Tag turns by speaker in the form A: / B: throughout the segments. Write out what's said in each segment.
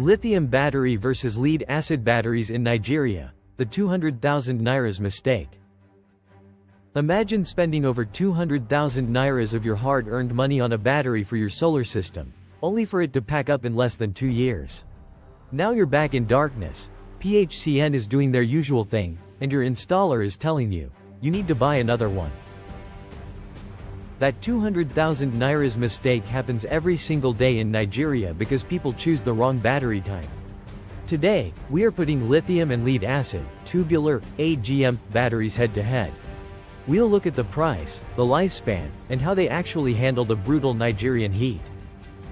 A: Lithium battery versus lead-acid batteries in Nigeria, the 200,000 nairas mistake. Imagine spending over 200,000 nairas of your hard-earned money on a battery for your solar system, only for it to pack up in less than 2 years. Now you're back in darkness. PHCN is doing their usual thing, and your installer is telling you, you need to buy another one. That 200,000 nairas mistake happens every single day in Nigeria because people choose the wrong battery type. Today, we are putting lithium and lead-acid, tubular, AGM, batteries head-to-head. We'll look at the price, the lifespan, and how they actually handle the brutal Nigerian heat.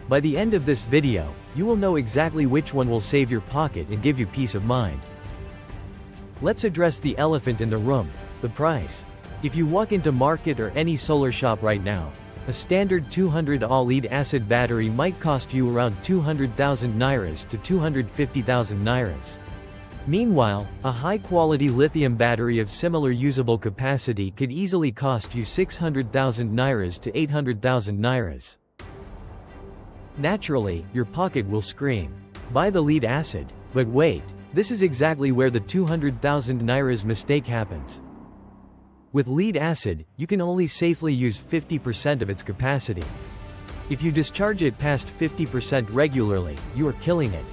A: By the end of this video, you will know exactly which one will save your pocket and give you peace of mind. Let's address the elephant in the room, the price. If you walk into market or any solar shop right now, a standard 200 Ah lead-acid battery might cost you around 200,000 nairas to 250,000 nairas. Meanwhile, a high-quality lithium battery of similar usable capacity could easily cost you 600,000 nairas to 800,000 nairas. Naturally, your pocket will scream, buy the lead-acid, but wait, this is exactly where the 200,000 nairas mistake happens. With lead-acid, you can only safely use 50% of its capacity. If you discharge it past 50% regularly, you are killing it.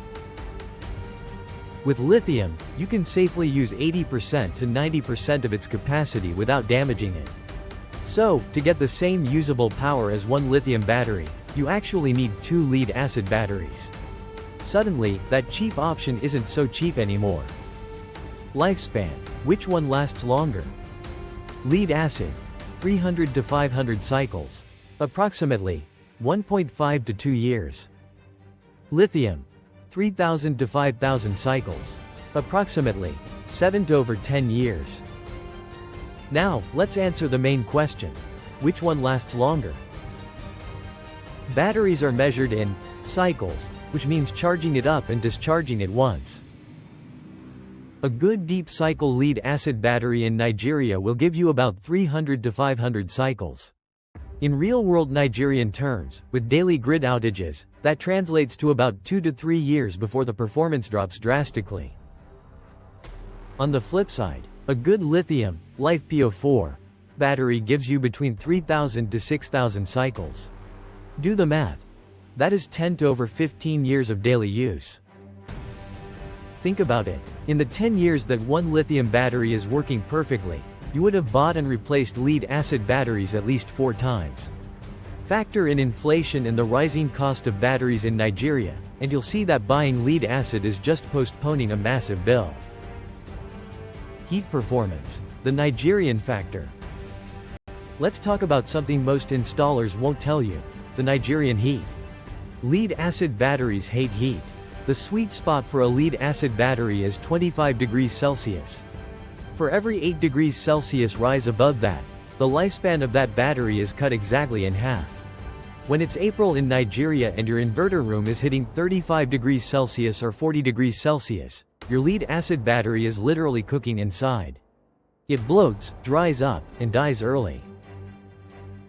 A: With lithium, you can safely use 80% to 90% of its capacity without damaging it. So, to get the same usable power as one lithium battery, you actually need 2 lead-acid batteries. Suddenly, that cheap option isn't so cheap anymore. Lifespan. Which one lasts longer? Lead-acid, 300 to 500 cycles. Approximately 1.5 to 2 years. Lithium, 3,000 to 5,000 cycles. Approximately 7 to over 10 years. Now, let's answer the main question. Which one lasts longer? Batteries are measured in cycles, which means charging it up and discharging it once. A good deep cycle lead-acid battery in Nigeria will give you about 300 to 500 cycles. In real-world Nigerian terms, with daily grid outages, that translates to about 2 to 3 years before the performance drops drastically. On the flip side, a good lithium, LiFePO₄, battery gives you between 3,000 to 6,000 cycles. Do the math. That is 10 to over 15 years of daily use. Think about it. In the 10 years that one lithium battery is working perfectly, you would have bought and replaced lead-acid batteries at least 4 times. Factor in inflation and the rising cost of batteries in Nigeria, and you'll see that buying lead-acid is just postponing a massive bill. Heat performance. The Nigerian factor. Let's talk about something most installers won't tell you, the Nigerian heat. Lead-acid batteries hate heat. The sweet spot for a lead-acid battery is 25 degrees Celsius. For every 8 degrees Celsius rise above that, the lifespan of that battery is cut exactly in half. When it's April in Nigeria and your inverter room is hitting 35 degrees Celsius or 40 degrees Celsius, your lead-acid battery is literally cooking inside. It bloats, dries up, and dies early.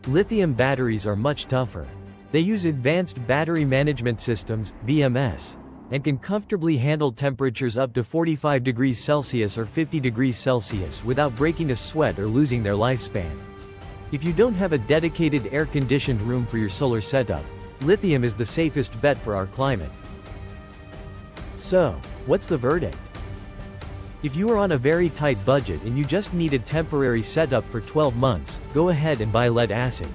A: Lithium batteries are much tougher. They use advanced battery management systems, BMS, and can comfortably handle temperatures up to 45 degrees Celsius or 50 degrees Celsius without breaking a sweat or losing their lifespan. If you don't have a dedicated air-conditioned room for your solar setup, lithium is the safest bet for our climate. So, what's the verdict? If you are on a very tight budget and you just need a temporary setup for 12 months, go ahead and buy lead-acid.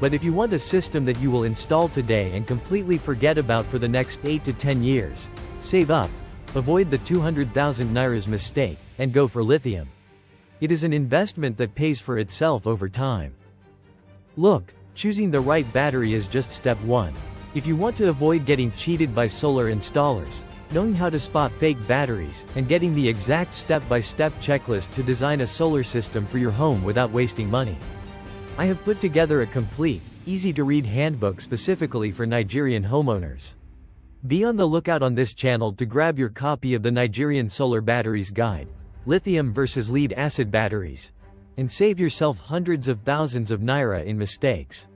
A: But if you want a system that you will install today and completely forget about for the next 8 to 10 years, save up, avoid the 200,000 nairas mistake, and go for lithium. It is an investment that pays for itself over time. Look, choosing the right battery is just step 1. If you want to avoid getting cheated by solar installers, knowing how to spot fake batteries, and getting the exact step-by-step checklist to design a solar system for your home without wasting money, I have put together a complete, easy-to-read handbook specifically for Nigerian homeowners. Be on the lookout on this channel to grab your copy of the Nigerian Solar Batteries Guide, Lithium versus Lead-Acid Batteries, and save yourself hundreds of thousands of naira in mistakes.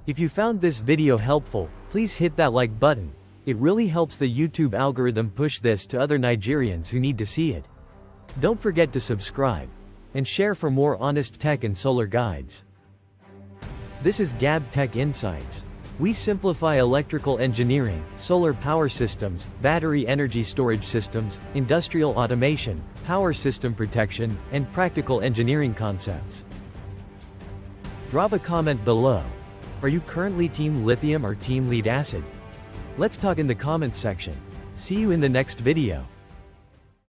A: If you found this video helpful, please hit that like button. It really helps the YouTube algorithm push this to other Nigerians who need to see it. Don't forget to subscribe and share for more honest tech and solar guides. This is Gab Tech Insights. We simplify electrical engineering, solar power systems, battery energy storage systems, industrial automation, power system protection, and practical engineering concepts. Drop a comment below. Are you currently Team Lithium or Team Lead Acid? Let's talk in the comments section. See you in the next video.